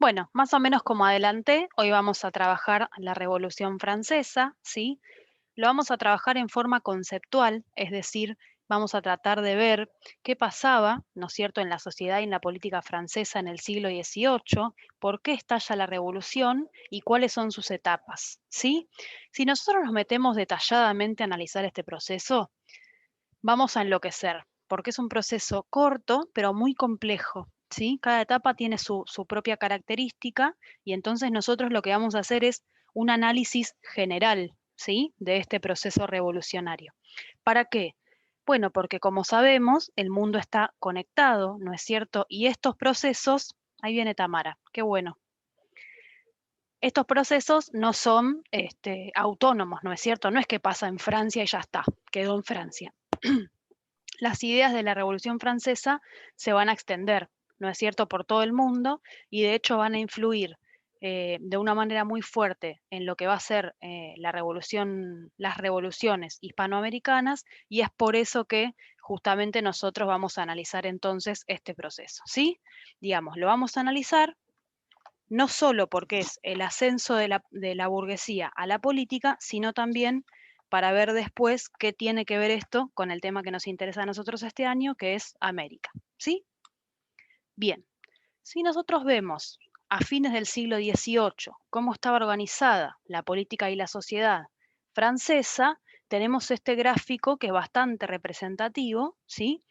Bueno, más o menos como adelanté, hoy vamos a trabajar la Revolución Francesa, ¿sí? Lo vamos a trabajar en forma conceptual, es decir, vamos a tratar de ver qué pasaba, ¿no es cierto?, en la sociedad y en la política francesa en el siglo XVIII, por qué estalla la revolución y cuáles son sus etapas, ¿sí? Si nosotros nos metemos detalladamente a analizar este proceso, vamos a enloquecer, porque es un proceso corto, pero muy complejo, ¿sí? Cada etapa tiene su propia característica y entonces nosotros lo que vamos a hacer es un análisis general, ¿sí? De este proceso revolucionario. ¿Para qué? Bueno, porque como sabemos, el mundo está conectado, ¿no es cierto? Y estos procesos, ahí viene Tamara, qué bueno. Estos procesos no son autónomos, ¿no es cierto? No es que pasa en Francia y ya está, quedó en Francia. Las ideas de la Revolución Francesa se van a extender, ¿no es cierto?, por todo el mundo y de hecho van a influir de una manera muy fuerte en lo que va a ser la revolución, las revoluciones hispanoamericanas y es por eso que justamente nosotros vamos a analizar entonces este proceso, ¿sí? Digamos, lo vamos a analizar no solo porque es el ascenso de la burguesía a la política, sino también para ver después qué tiene que ver esto con el tema que nos interesa a nosotros este año, que es América. ¿Sí? Bien, si nosotros vemos a fines del siglo XVIII cómo estaba organizada la política y la sociedad francesa, tenemos este gráfico que es bastante representativo, ¿sí?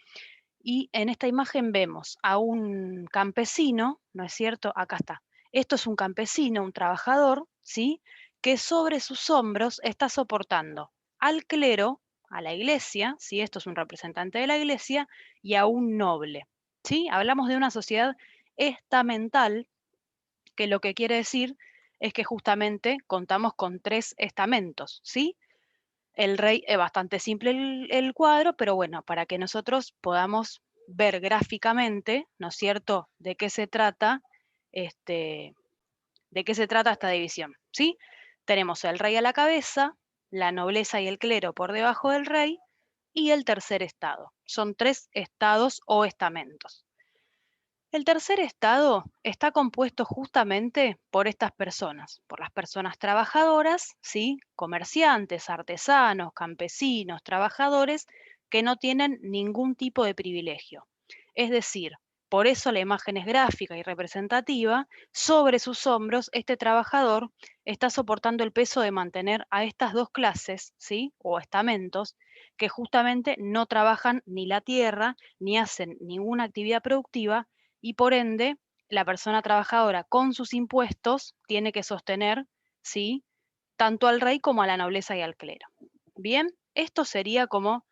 Y en esta imagen vemos a un campesino, ¿no es cierto? Acá está. Esto es un campesino, un trabajador, ¿sí? Que sobre sus hombros está soportando al clero, a la iglesia, ¿sí? Esto es un representante de la iglesia, y a un noble, ¿sí? Hablamos de una sociedad estamental, que lo que quiere decir es que justamente contamos con tres estamentos, ¿sí? El rey es bastante simple el cuadro, pero bueno, para que nosotros podamos ver gráficamente, ¿no es cierto?, este, de qué se trata esta división, ¿sí? Tenemos el rey a la cabeza, la nobleza y el clero por debajo del rey, y el tercer estado. Son tres estados o estamentos. El tercer estado está compuesto justamente por estas personas, por las personas trabajadoras, ¿sí? Comerciantes, artesanos, campesinos, trabajadores que no tienen ningún tipo de privilegio. Es decir, por eso la imagen es gráfica y representativa, sobre sus hombros este trabajador está soportando el peso de mantener a estas dos clases, ¿sí? O estamentos, que justamente no trabajan ni la tierra, ni hacen ninguna actividad productiva, y por ende, la persona trabajadora con sus impuestos tiene que sostener, ¿sí?, tanto al rey como a la nobleza y al clero. Bien, esto sería como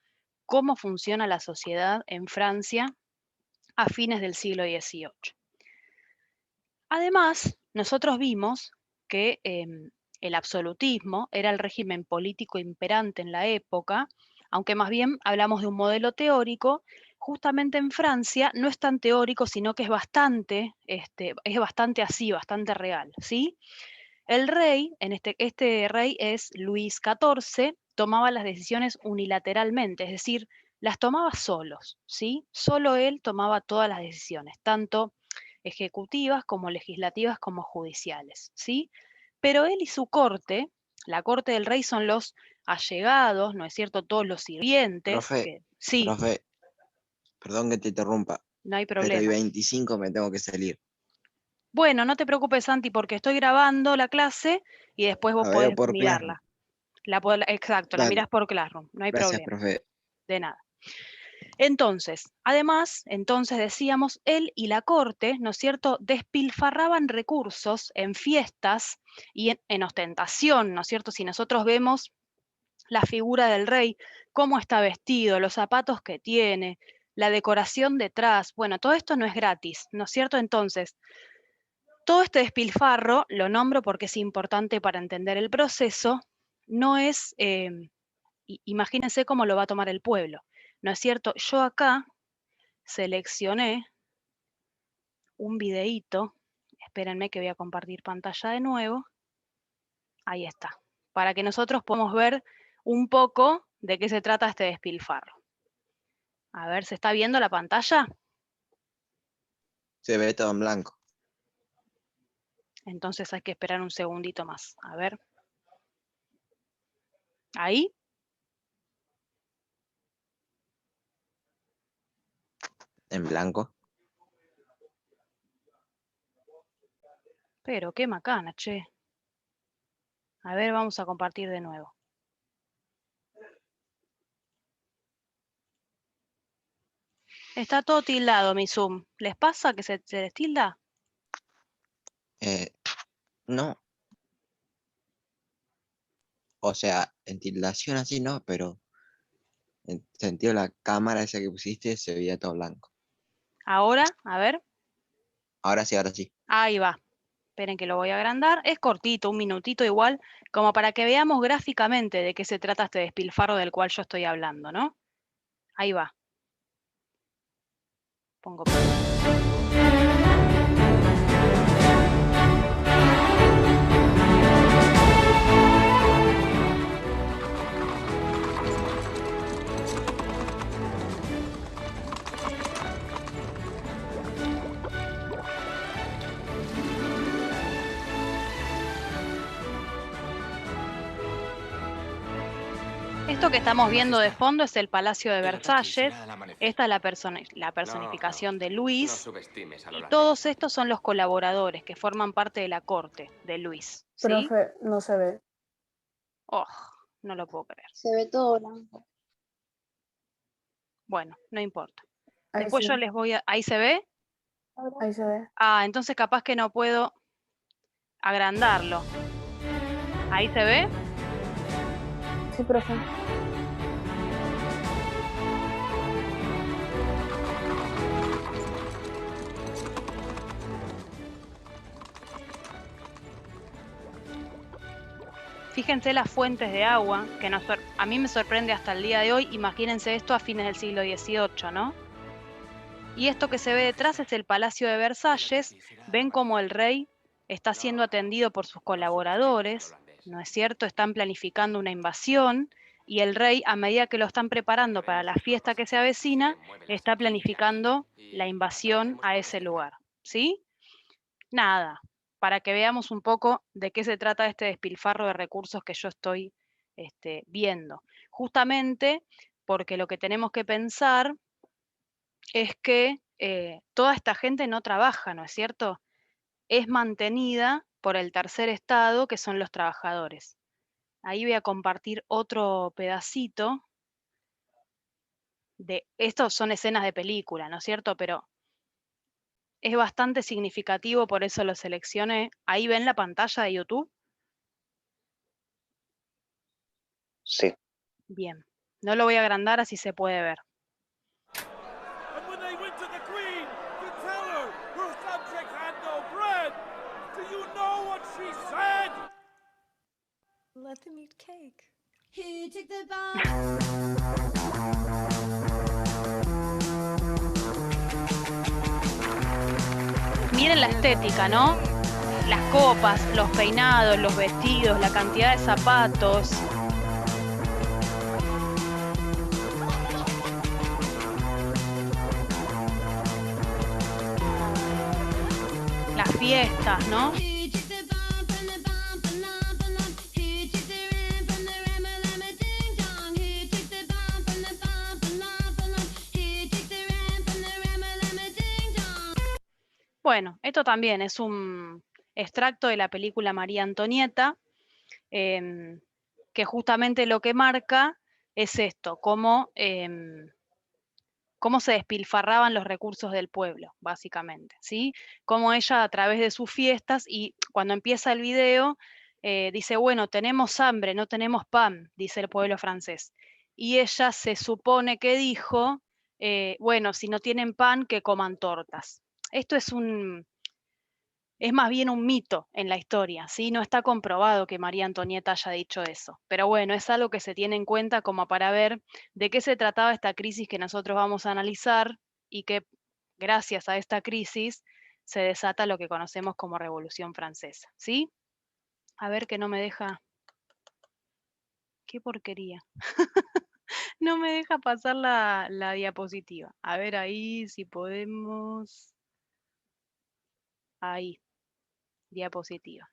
cómo funciona la sociedad en Francia a fines del siglo XVIII. Además, nosotros vimos que el absolutismo era el régimen político imperante en la época, aunque más bien hablamos de un modelo teórico. Justamente en Francia no es tan teórico, sino que es bastante así, bastante real, ¿sí? El rey, este rey es Luis XIV, tomaba las decisiones unilateralmente, es decir, las tomaba solos, ¿sí? Solo él tomaba todas las decisiones, tanto ejecutivas como legislativas como judiciales, ¿sí? Pero él y su corte, la corte del rey son los allegados, ¿no es cierto? Todos los sirvientes, Profe, que sí, profe, perdón que te interrumpa, no hay pero hoy problema. 25 me tengo que salir. Bueno, no te preocupes, Santi, porque estoy grabando la clase y después vos La veo podés por Classroom. mirarla. Exacto, la Dale, mirás por Classroom, no hay gracias, problema, profe. de nada. Entonces, además, entonces decíamos, él y la corte, ¿no es cierto?, despilfarraban recursos en fiestas y en ostentación, ¿no es cierto? Si nosotros vemos la figura del rey, cómo está vestido, los zapatos que tiene, la decoración detrás, bueno, todo esto no es gratis, ¿no es cierto? Entonces, todo este despilfarro, lo nombro porque es importante para entender el proceso, no es, imagínense cómo lo va a tomar el pueblo, ¿no es cierto? Yo acá seleccioné un videíto, espérenme que voy a compartir pantalla de nuevo, ahí está, para que nosotros podamos ver un poco de qué se trata este despilfarro. A ver, ¿se está viendo la pantalla? Se ve todo en blanco. Entonces hay que esperar un segundito más. A ver. ¿Ahí? En blanco. Pero qué macana, che. A ver, vamos a compartir de nuevo. Está todo tildado mi Zoom. ¿Les pasa que se les tilda? No. O sea, en tildación así no, pero en sentido la cámara esa que pusiste se veía todo blanco. Ahora, a ver. Ahora sí, ahora sí. Ahí va. Esperen que lo voy a agrandar. Es cortito, un minutito igual, como para que veamos gráficamente de qué se trata este despilfarro del cual yo estoy hablando, ¿no? Ahí va. Pongo play. Esto que estamos viendo de fondo es el Palacio de El ataque será Versalles. al amanecer. Esta es la personificación de Luis. Y todos estos son los colaboradores que forman parte de la corte de Luis. ¿Sí? Profe, no se ve. Oh, no lo puedo creer. Se ve todo blanco. Bueno, no importa. Ahí Después sí, yo les voy a... ¿Ahí se ve? ahí se ve. Ah, entonces capaz que no puedo agrandarlo. ¿Ahí se ve? Sí, profe. Fíjense las fuentes de agua, que a mí me sorprende hasta el día de hoy. Imagínense esto a fines del siglo XVIII, ¿no? Y esto que se ve detrás es el Palacio de Versalles. Ven como el rey está siendo atendido por sus colaboradores, ¿no es cierto? Están planificando una invasión y el rey, a medida que lo están preparando para la fiesta que se avecina, está planificando la invasión a ese lugar, ¿sí? Nada, para que veamos un poco de qué se trata este despilfarro de recursos que yo estoy viendo. Justamente porque lo que tenemos que pensar es que toda esta gente no trabaja, ¿no es cierto? Es mantenida por el tercer estado, que son los trabajadores. Ahí voy a compartir otro pedacito de, estos son escenas de película, ¿no es cierto? Pero es bastante significativo, por eso lo seleccioné. Ahí ven la pantalla de YouTube. Sí. Bien, no lo voy a agrandar, así se puede ver. And when they went to the queen to tell her her subject had no bread, do you know what she said? Let them eat cake. Who took the bomb? Miren la estética, ¿no? Las copas, los peinados, los vestidos, la cantidad de zapatos. Las fiestas, ¿no? Who took the bomb from the bomb ba-lum, ba-lum? Who took the ram from the ram-a-lam-a ding dong? Who took the bomb from the bomb ba-lum, ba-lum? Who took the ram from the ram-a-lam-a ding dong? Bueno, esto también es un extracto de la película María Antonieta, que justamente lo que marca es esto, cómo se despilfarraban los recursos del pueblo, básicamente, ¿sí? Cómo ella a través de sus fiestas, y cuando empieza el video, dice, bueno, tenemos hambre, no tenemos pan, dice el pueblo francés. Y ella se supone que dijo, bueno, si no tienen pan, que coman tortas. Esto es más bien un mito en la historia, ¿sí? No está comprobado que María Antonieta haya dicho eso, pero bueno, es algo que se tiene en cuenta como para ver de qué se trataba esta crisis que nosotros vamos a analizar y que gracias a esta crisis se desata lo que conocemos como Revolución Francesa, ¿sí? A ver que no me deja... ¡Qué porquería! No me deja pasar la diapositiva. A ver ahí si podemos... Ahí. diapositiva.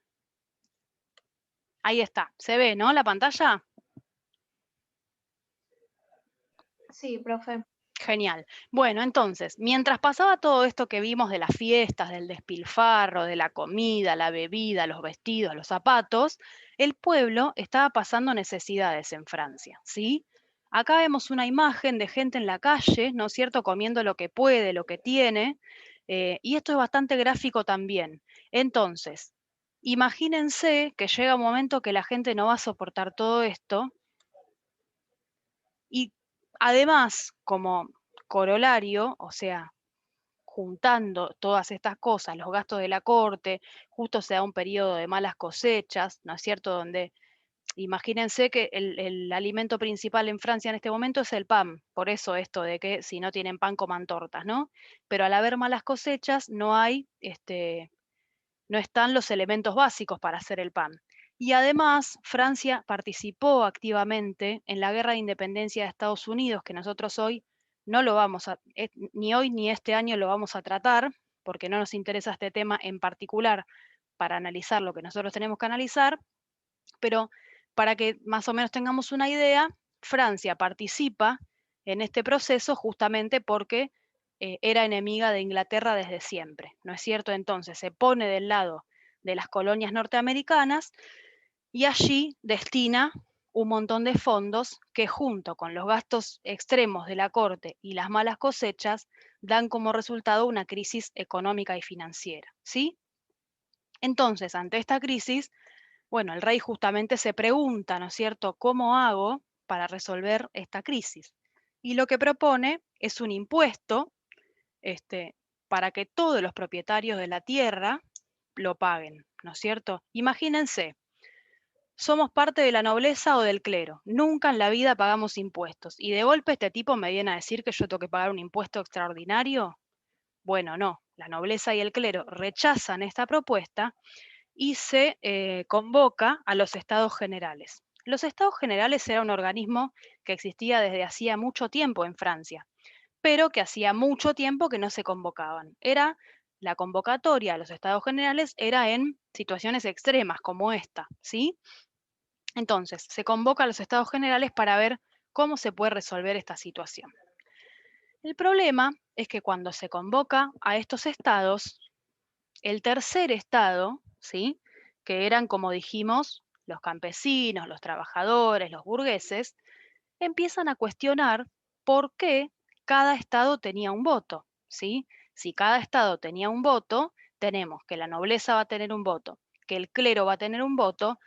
Ahí está, se ve, ¿no? La pantalla. Sí, profe. Genial. Bueno, entonces, mientras pasaba todo esto que vimos de las fiestas, del despilfarro, de la comida, la bebida, los vestidos, los zapatos, el pueblo estaba pasando necesidades en Francia, ¿sí? Acá vemos una imagen de gente en la calle, ¿no es cierto?, comiendo lo que puede, lo que tiene, y esto es bastante gráfico también. Entonces, imagínense que llega un momento que la gente no va a soportar todo esto, y además, como corolario, o sea, juntando todas estas cosas, los gastos de la corte, justo se da un periodo de malas cosechas, ¿no es cierto?, donde imagínense que el alimento principal en Francia en este momento es el pan, por eso esto de que si no tienen pan coman tortas, ¿no? Pero al haber malas cosechas no hay, no están los elementos básicos para hacer el pan. Y además, Francia participó activamente en la guerra de independencia de Estados Unidos, que nosotros hoy no lo vamos a, ni hoy ni este año lo vamos a tratar, porque no nos interesa este tema en particular para analizar lo que nosotros tenemos que analizar, pero para que más o menos tengamos una idea, Francia participa en este proceso justamente porque era enemiga de Inglaterra desde siempre, ¿no es cierto? Entonces se pone del lado de las colonias norteamericanas y allí destina un montón de fondos que junto con los gastos extremos de la corte y las malas cosechas dan como resultado una crisis económica y financiera, ¿sí? Entonces, ante esta crisis, bueno, el rey justamente se pregunta, ¿no es cierto?, ¿cómo hago para resolver esta crisis? Y lo que propone es un impuesto para que todos los propietarios de la tierra lo paguen, ¿no es cierto? Imagínense, somos parte de la nobleza o del clero, nunca en la vida pagamos impuestos, y de golpe este tipo me viene a decir que yo tengo que pagar un impuesto extraordinario. Bueno, no, la nobleza y el clero rechazan esta propuesta y se convoca a los estados generales. Los estados generales era un organismo que existía desde hacía mucho tiempo en Francia, pero que hacía mucho tiempo que no se convocaban. Era la convocatoria a los estados generales era en situaciones extremas como esta, ¿sí? Entonces, se convoca a los estados generales para ver cómo se puede resolver esta situación. El problema es que cuando se convoca a estos estados, el tercer estado, ¿sí?, que eran, como dijimos, los campesinos, los trabajadores, los burgueses, empiezan a cuestionar por qué cada estado tenía un voto, ¿sí? Si cada estado tenía un voto, tenemos que la nobleza va a tener un voto, que el clero va a tener un voto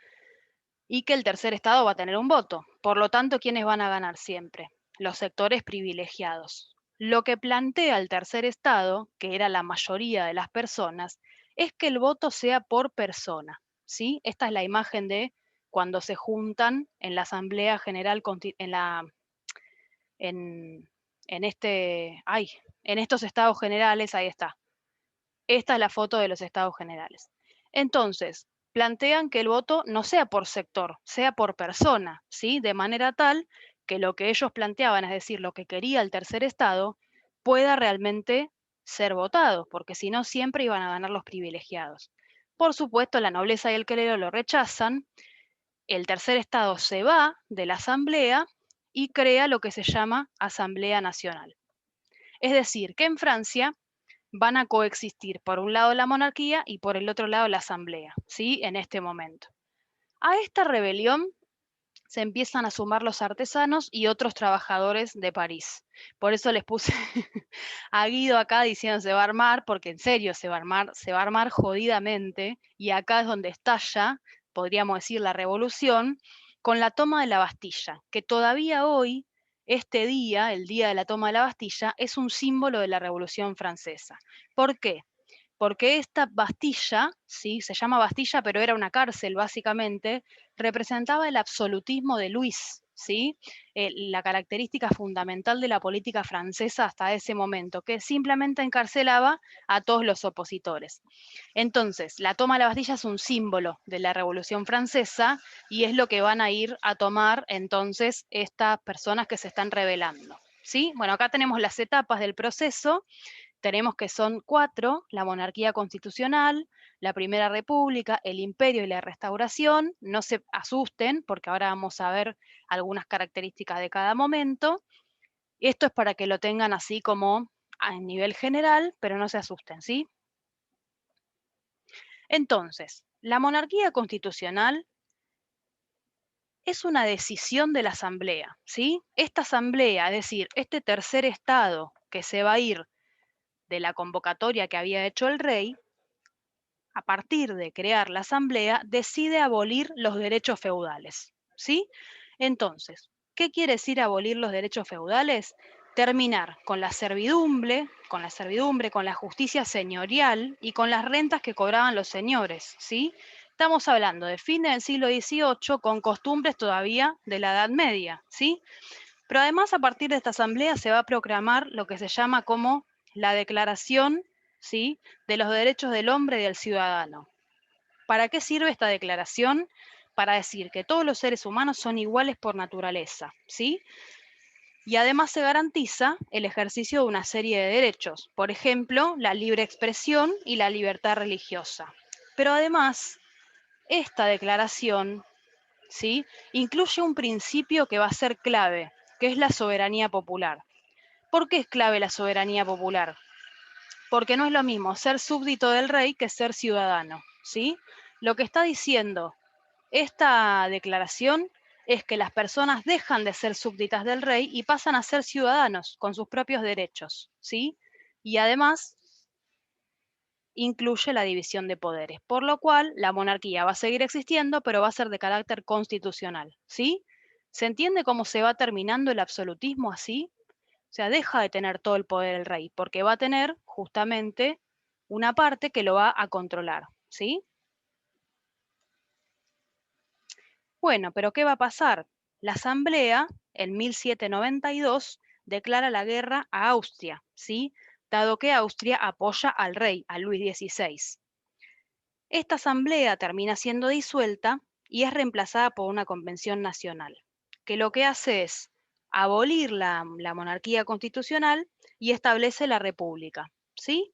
y que el tercer estado va a tener un voto. Por lo tanto, ¿quiénes van a ganar siempre? Los sectores privilegiados. Lo que plantea el tercer estado, que era la mayoría de las personas, es que el voto sea por persona, ¿sí? Esta es la imagen de cuando se juntan en la Asamblea General, en estos estados generales, ahí está. Esta es la foto de los estados generales. Entonces, plantean que el voto no sea por sector, sea por persona, ¿sí? De manera tal que lo que ellos planteaban, es decir, lo que quería el tercer estado, pueda realmente ser votado, porque si no siempre iban a ganar los privilegiados. Por supuesto, la nobleza y el clero lo rechazan, el tercer estado se va de la asamblea y crea lo que se llama Asamblea Nacional. Es decir, que en Francia van a coexistir por un lado la monarquía y por el otro lado la asamblea, ¿sí? En este momento. A esta rebelión se empiezan a sumar los artesanos y otros trabajadores de París. Por eso les puse a Guido acá diciendo se va a armar, porque en serio se va a armar jodidamente, y acá es donde estalla, podríamos decir, la revolución, con la toma de la Bastilla, que todavía hoy, este día, el día de la toma de la Bastilla, es un símbolo de la Revolución Francesa. ¿Por qué? Porque esta Bastilla, ¿sí?, se llama Bastilla, pero era una cárcel básicamente, representaba el absolutismo de Luis, ¿sí? La característica fundamental de la política francesa hasta ese momento, que simplemente encarcelaba a todos los opositores. Entonces, la toma de la Bastilla es un símbolo de la Revolución Francesa y es lo que van a ir a tomar entonces estas personas que se están rebelando, ¿sí? Bueno, acá tenemos las etapas del proceso. Tenemos que son 4, la monarquía constitucional, la Primera República, el Imperio y la Restauración. No se asusten, porque ahora vamos a ver algunas características de cada momento. Esto es para que lo tengan así como a nivel general, pero no se asusten, ¿sí? Entonces, la monarquía constitucional es una decisión de la Asamblea, ¿sí? Esta Asamblea, es decir, este tercer estado que se va a ir de la convocatoria que había hecho el rey, a partir de crear la Asamblea, decide abolir los derechos feudales, ¿sí? Entonces, ¿qué quiere decir abolir los derechos feudales? Terminar con la servidumbre, con la justicia señorial y con las rentas que cobraban los señores, ¿sí? Estamos hablando de fines del siglo XVIII con costumbres todavía de la Edad Media, ¿sí? Pero además a partir de esta asamblea se va a proclamar lo que se llama como la Declaración, ¿sí?, de los Derechos del Hombre y del Ciudadano. ¿Para qué sirve esta declaración? Para decir que todos los seres humanos son iguales por naturaleza, ¿sí? Y además se garantiza el ejercicio de una serie de derechos, por ejemplo, la libre expresión y la libertad religiosa. Pero además, esta declaración, ¿sí?, incluye un principio que va a ser clave, que es la soberanía popular. ¿Por qué es clave la soberanía popular? Porque no es lo mismo ser súbdito del rey que ser ciudadano, ¿sí? Lo que está diciendo esta declaración es que las personas dejan de ser súbditas del rey y pasan a ser ciudadanos con sus propios derechos, ¿sí? Y además incluye la división de poderes, por lo cual la monarquía va a seguir existiendo, pero va a ser de carácter constitucional, ¿sí? ¿Se entiende cómo se va terminando el absolutismo así? O sea, deja de tener todo el poder el rey, porque va a tener justamente una parte que lo va a controlar, ¿sí? Bueno, pero ¿qué va a pasar? La Asamblea, en 1792, declara la guerra a Austria, ¿sí?, dado que Austria apoya al rey, a Luis XVI. Esta asamblea termina siendo disuelta y es reemplazada por una convención nacional, que lo que hace es abolir la monarquía constitucional y establece la república, ¿sí?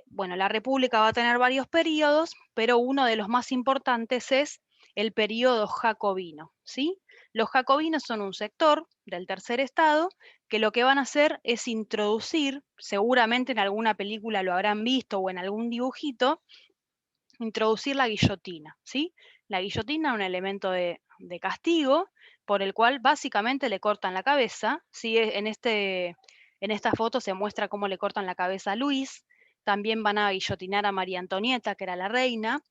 Bueno, la república va a tener varios periodos, pero uno de los más importantes es el periodo jacobino, ¿sí? Los jacobinos son un sector del tercer estado que lo que van a hacer es introducir, seguramente en alguna película lo habrán visto o en algún dibujito, introducir la guillotina, ¿sí? La guillotina es un elemento de castigo por el cual básicamente le cortan la cabeza, ¿sí? En esta foto se muestra cómo le cortan la cabeza a Luis, también van a guillotinar a María Antonieta, que era la reina,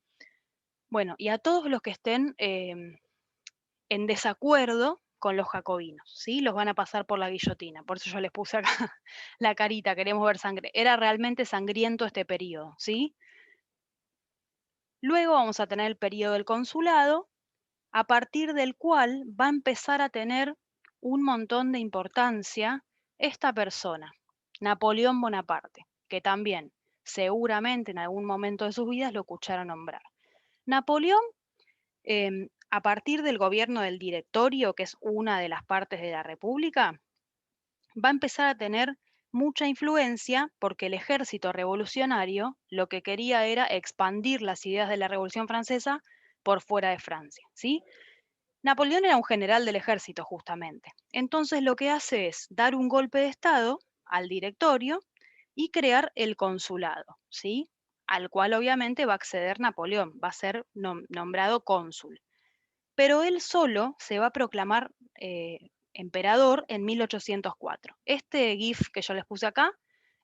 bueno, y a todos los que estén en desacuerdo con los jacobinos, ¿sí? Los van a pasar por la guillotina, por eso yo les puse acá la carita, queremos ver sangre. Era realmente sangriento este periodo, ¿sí? Luego vamos a tener el periodo del consulado, a partir del cual va a empezar a tener un montón de importancia esta persona, Napoleón Bonaparte, que también seguramente en algún momento de sus vidas lo escucharon nombrar. Napoleón, a partir del gobierno del Directorio, que es una de las partes de la República, va a empezar a tener mucha influencia porque el ejército revolucionario lo que quería era expandir las ideas de la Revolución Francesa por fuera de Francia, ¿sí? Napoleón era un general del ejército justamente. Entonces lo que hace es dar un golpe de estado al Directorio y crear el consulado, ¿sí?, al cual obviamente va a acceder Napoleón, va a ser nombrado cónsul. Pero él solo se va a proclamar emperador en 1804. Este GIF que yo les puse acá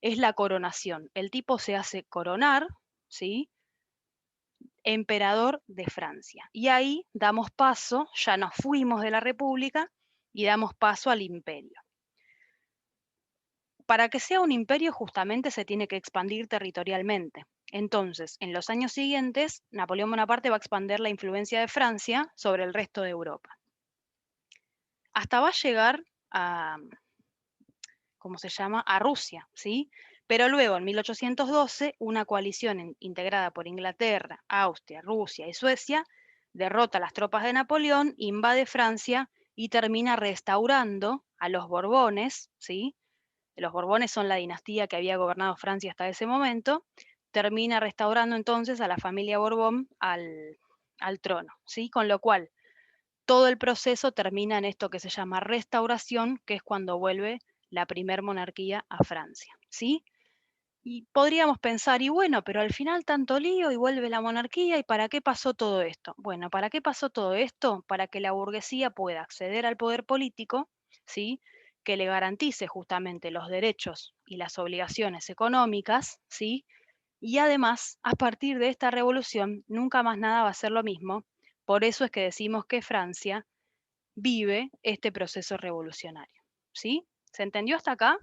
es la coronación. El tipo se hace coronar, ¿sí?, emperador de Francia. Y ahí damos paso, ya nos fuimos de la República y damos paso al imperio. Para que sea un imperio justamente se tiene que expandir territorialmente. Entonces, en los años siguientes, Napoleón Bonaparte va a expandir la influencia de Francia sobre el resto de Europa. Hasta va a llegar a, ¿cómo se llama?, a Rusia, ¿sí? Pero luego, en 1812, una coalición integrada por Inglaterra, Austria, Rusia y Suecia derrota a las tropas de Napoleón, invade Francia y termina restaurando a los Borbones, ¿sí? Los Borbones son la dinastía que había gobernado Francia hasta ese momento, termina restaurando entonces a la familia Borbón al trono, ¿sí? Con lo cual, todo el proceso termina en esto que se llama restauración, que es cuando vuelve la primer monarquía a Francia, ¿sí? Y podríamos pensar, y bueno, pero al final tanto lío y vuelve la monarquía, ¿y para qué pasó todo esto? Bueno, ¿para qué pasó todo esto? Para que la burguesía pueda acceder al poder político, ¿sí? Que le garantice justamente los derechos y las obligaciones económicas, ¿sí? Y además, a partir de esta revolución, nunca más nada va a ser lo mismo. Por eso es que decimos que Francia vive este proceso revolucionario, ¿sí? ¿Se entendió hasta acá?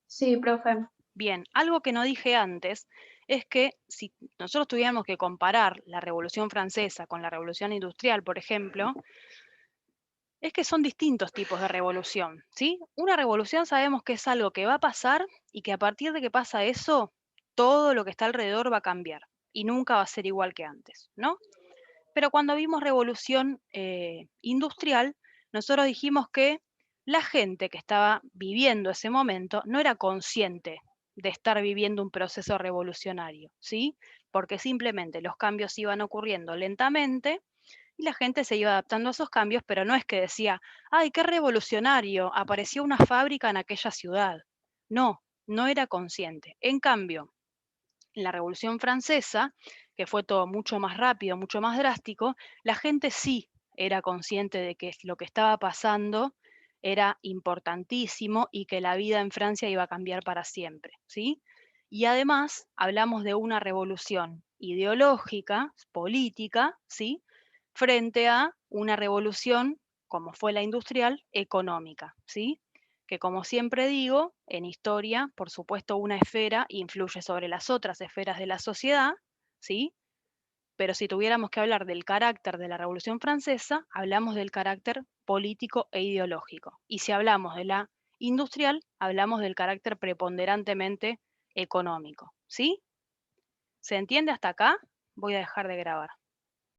Sí, profe. Bien, algo que no dije antes es que si nosotros tuviéramos que comparar la Revolución Francesa con la Revolución Industrial, por ejemplo, es que son distintos tipos de revolución, ¿sí? Una revolución sabemos que es algo que va a pasar y que a partir de que pasa eso, todo lo que está alrededor va a cambiar y nunca va a ser igual que antes, ¿no? Pero cuando vimos revolución industrial, nosotros dijimos que la gente que estaba viviendo ese momento no era consciente de estar viviendo un proceso revolucionario, ¿sí? Porque simplemente los cambios iban ocurriendo lentamente y la gente se iba adaptando a esos cambios, pero no es que decía, ¡ay, qué revolucionario! Apareció una fábrica en aquella ciudad. No, no era consciente. En cambio, en la Revolución Francesa, que fue todo mucho más rápido, mucho más drástico, la gente sí era consciente de que lo que estaba pasando era importantísimo y que la vida en Francia iba a cambiar para siempre, ¿sí? Y además hablamos de una revolución ideológica, política, ¿sí? Frente a una revolución, como fue la industrial, económica, ¿sí? Que como siempre digo, en historia, por supuesto, una esfera influye sobre las otras esferas de la sociedad, ¿sí? Pero si tuviéramos que hablar del carácter de la Revolución Francesa, hablamos del carácter político e ideológico. Y si hablamos de la industrial, hablamos del carácter preponderantemente económico, ¿sí? ¿Se entiende hasta acá? Voy a dejar de grabar.